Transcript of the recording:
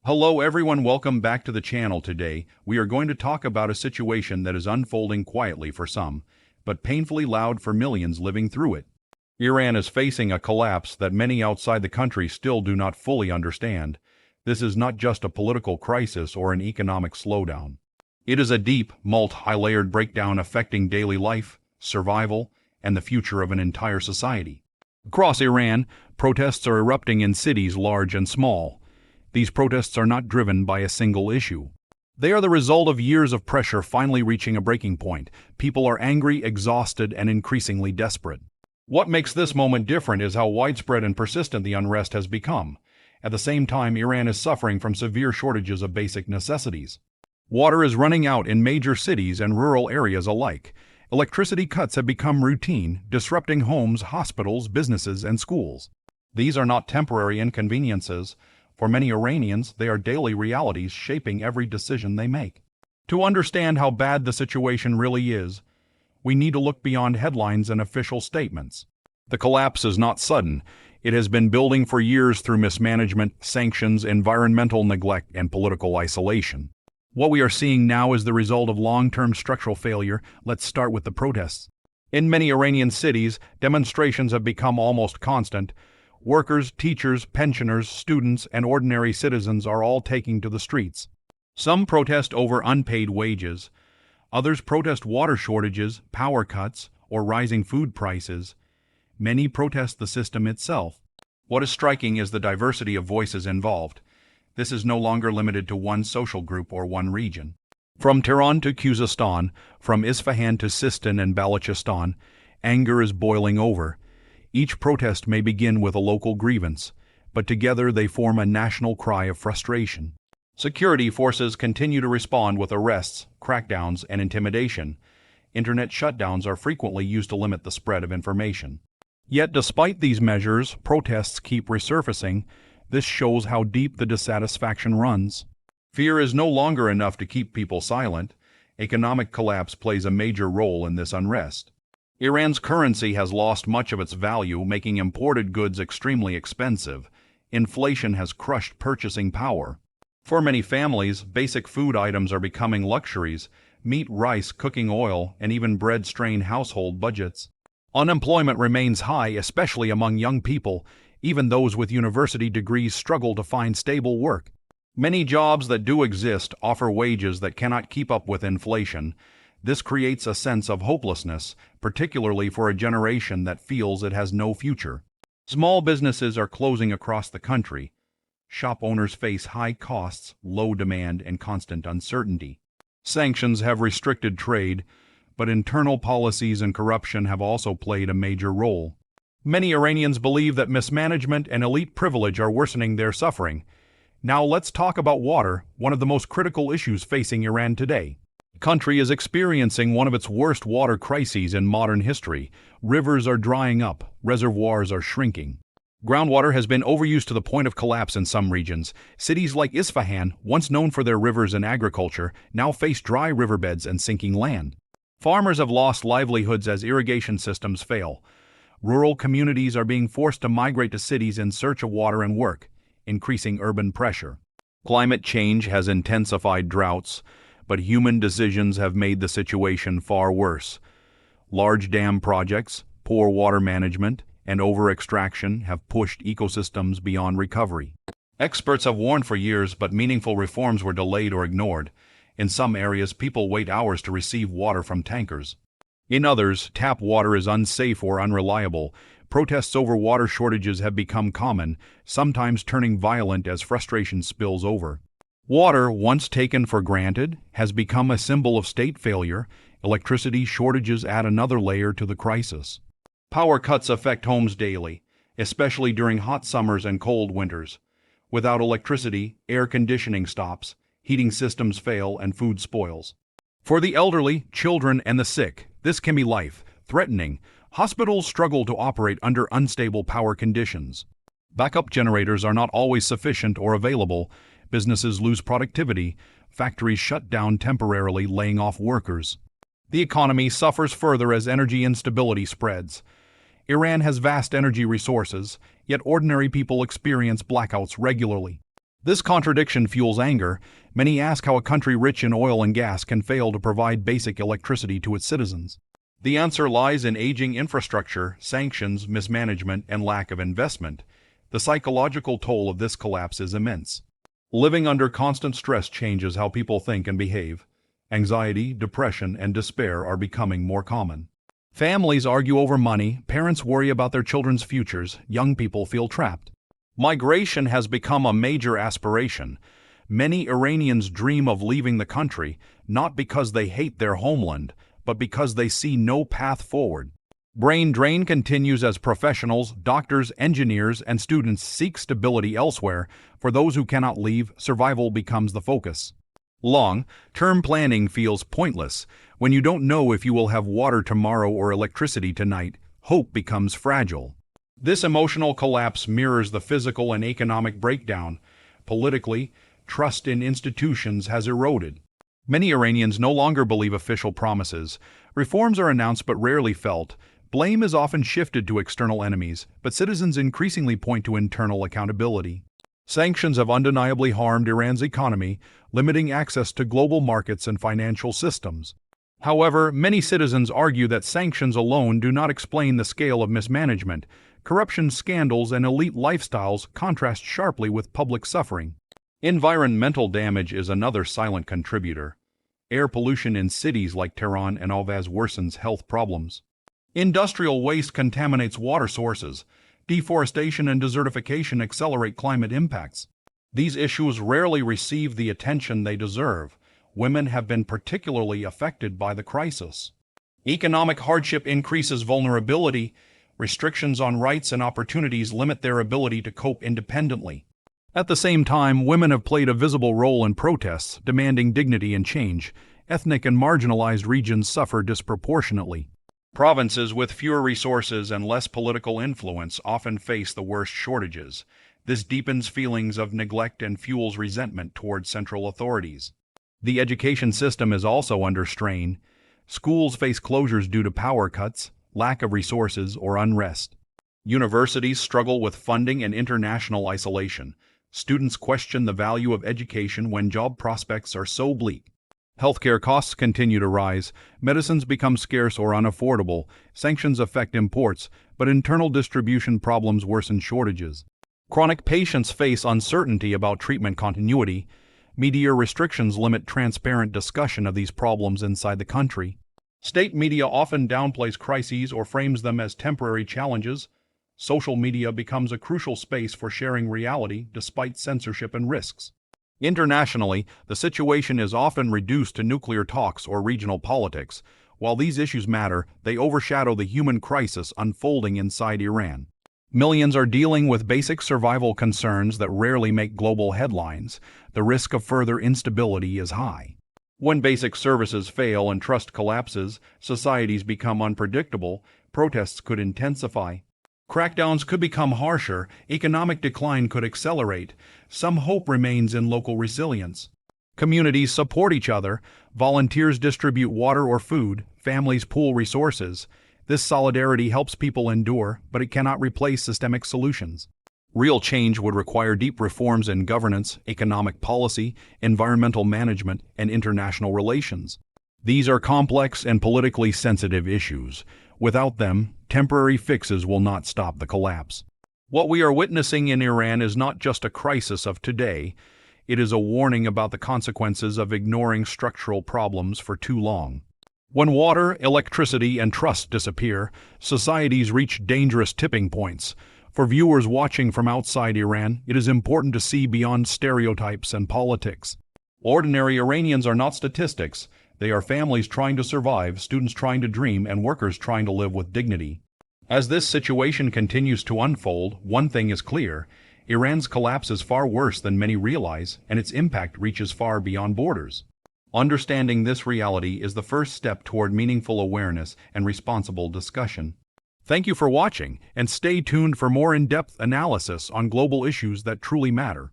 Hello everyone, welcome back to the channel. Today, we are going to talk about a situation that is unfolding quietly for some, but painfully loud for millions living through it. Iran is facing a collapse that many outside the country still do not fully understand. This is not just a political crisis or an economic slowdown. It is a deep, multi-layered breakdown affecting daily life, survival, and the future of an entire society. Across Iran, protests are erupting in cities large and small. These protests are not driven by a single issue. They are the result of years of pressure finally reaching a breaking point. People are angry, exhausted, and increasingly desperate. What makes this moment different is how widespread and persistent the unrest has become. At the same time, Iran is suffering from severe shortages of basic necessities. Water is running out in major cities and rural areas alike. Electricity cuts have become routine, disrupting homes, hospitals, businesses, and schools. These are not temporary inconveniences. For many Iranians, they are daily realities shaping every decision they make. To understand how bad the situation really is, we need to look beyond headlines and official statements. The collapse is not sudden. It has been building for years through mismanagement, sanctions, environmental neglect, and political isolation. What we are seeing now is the result of long-term structural failure. Let's start with the protests. In many Iranian cities, demonstrations have become almost constant. Workers, teachers, pensioners, students, and ordinary citizens are all taking to the streets. Some protest over unpaid wages. Others protest water shortages, power cuts, or rising food prices. Many protest the system itself. What is striking is the diversity of voices involved. This is no longer limited to one social group or one region. From Tehran to Khuzestan, from Isfahan to Sistan and Balochistan, anger is boiling over. Each protest may begin with a local grievance, but together they form a national cry of frustration. Security forces continue to respond with arrests, crackdowns, and intimidation. Internet shutdowns are frequently used to limit the spread of information. Yet despite these measures, protests keep resurfacing. This shows how deep the dissatisfaction runs. Fear is no longer enough to keep people silent. Economic collapse plays a major role in this unrest. Iran's currency has lost much of its value, making imported goods extremely expensive. Inflation has crushed purchasing power. For many families, basic food items are becoming luxuries. Meat, rice, cooking oil, and even bread strain household budgets. Unemployment remains high, especially among young people. Even those with university degrees struggle to find stable work. Many jobs that do exist offer wages that cannot keep up with inflation. This creates a sense of hopelessness, particularly for a generation that feels it has no future. Small businesses are closing across the country. Shop owners face high costs, low demand, and constant uncertainty. Sanctions have restricted trade, but internal policies and corruption have also played a major role. Many Iranians believe that mismanagement and elite privilege are worsening their suffering. Now let's talk about water, one of the most critical issues facing Iran today. The country is experiencing one of its worst water crises in modern history. Rivers are drying up, reservoirs are shrinking. Groundwater has been overused to the point of collapse in some regions. Cities like Isfahan, once known for their rivers and agriculture, now face dry riverbeds and sinking land. Farmers have lost livelihoods as irrigation systems fail. Rural communities are being forced to migrate to cities in search of water and work, increasing urban pressure. Climate change has intensified droughts, but human decisions have made the situation far worse. Large dam projects, poor water management, and over-extraction have pushed ecosystems beyond recovery. Experts have warned for years, but meaningful reforms were delayed or ignored. In some areas, people wait hours to receive water from tankers. In others, tap water is unsafe or unreliable. Protests over water shortages have become common, sometimes turning violent as frustration spills over. Water, once taken for granted, has become a symbol of state failure. Electricity shortages add another layer to the crisis. Power cuts affect homes daily, especially during hot summers and cold winters. Without electricity, air conditioning stops, heating systems fail, and food spoils. For the elderly, children, and the sick, this can be life-threatening. Hospitals struggle to operate under unstable power conditions. Backup generators are not always sufficient or available. Businesses lose productivity. Factories shut down temporarily, laying off workers. The economy suffers further as energy instability spreads. Iran has vast energy resources, yet ordinary people experience blackouts regularly. This contradiction fuels anger. Many ask how a country rich in oil and gas can fail to provide basic electricity to its citizens. The answer lies in aging infrastructure, sanctions, mismanagement, and lack of investment. The psychological toll of this collapse is immense. Living under constant stress changes how people think and behave. Anxiety, depression, and despair are becoming more common. Families argue over money, parents worry about their children's futures, young people feel trapped. Migration has become a major aspiration. Many Iranians dream of leaving the country, not because they hate their homeland, but because they see no path forward. Brain drain continues as professionals, doctors, engineers, and students seek stability elsewhere. For those who cannot leave, survival becomes the focus. Long-term planning feels pointless. When you don't know if you will have water tomorrow or electricity tonight, hope becomes fragile. This emotional collapse mirrors the physical and economic breakdown. Politically, trust in institutions has eroded. Many Iranians no longer believe official promises. Reforms are announced but rarely felt. Blame is often shifted to external enemies, but citizens increasingly point to internal accountability. Sanctions have undeniably harmed Iran's economy, limiting access to global markets and financial systems. However, many citizens argue that sanctions alone do not explain the scale of mismanagement. Corruption scandals and elite lifestyles contrast sharply with public suffering. Environmental damage is another silent contributor. Air pollution in cities like Tehran and Alvaz worsens health problems. Industrial waste contaminates water sources. Deforestation and desertification accelerate climate impacts. These issues rarely receive the attention they deserve. Women have been particularly affected by the crisis. Economic hardship increases vulnerability. Restrictions on rights and opportunities limit their ability to cope independently. At the same time, women have played a visible role in protests, demanding dignity and change. Ethnic and marginalized regions suffer disproportionately. Provinces with fewer resources and less political influence often face the worst shortages. This deepens feelings of neglect and fuels resentment toward central authorities. The education system is also under strain. Schools face closures due to power cuts, lack of resources, or unrest. Universities struggle with funding and international isolation. Students question the value of education when job prospects are so bleak. Healthcare costs continue to rise, medicines become scarce or unaffordable, sanctions affect imports, but internal distribution problems worsen shortages. Chronic patients face uncertainty about treatment continuity. Media restrictions limit transparent discussion of these problems inside the country. State media often downplays crises or frames them as temporary challenges. Social media becomes a crucial space for sharing reality despite censorship and risks. Internationally, the situation is often reduced to nuclear talks or regional politics. While these issues matter, they overshadow the human crisis unfolding inside Iran. Millions are dealing with basic survival concerns that rarely make global headlines. The risk of further instability is high. When basic services fail and trust collapses, societies become unpredictable, protests could intensify. Crackdowns could become harsher, economic decline could accelerate. Some hope remains in local resilience. Communities support each other, volunteers distribute water or food, families pool resources. This solidarity helps people endure, but it cannot replace systemic solutions. Real change would require deep reforms in governance, economic policy, environmental management, and international relations. These are complex and politically sensitive issues. Without them, temporary fixes will not stop the collapse. What we are witnessing in Iran is not just a crisis of today, it is a warning about the consequences of ignoring structural problems for too long. When water, electricity, and trust disappear, societies reach dangerous tipping points. For viewers watching from outside Iran, it is important to see beyond stereotypes and politics. Ordinary Iranians are not statistics. They are families trying to survive, students trying to dream, and workers trying to live with dignity. As this situation continues to unfold, one thing is clear: Iran's collapse is far worse than many realize, and its impact reaches far beyond borders. Understanding this reality is the first step toward meaningful awareness and responsible discussion. Thank you for watching, and stay tuned for more in-depth analysis on global issues that truly matter.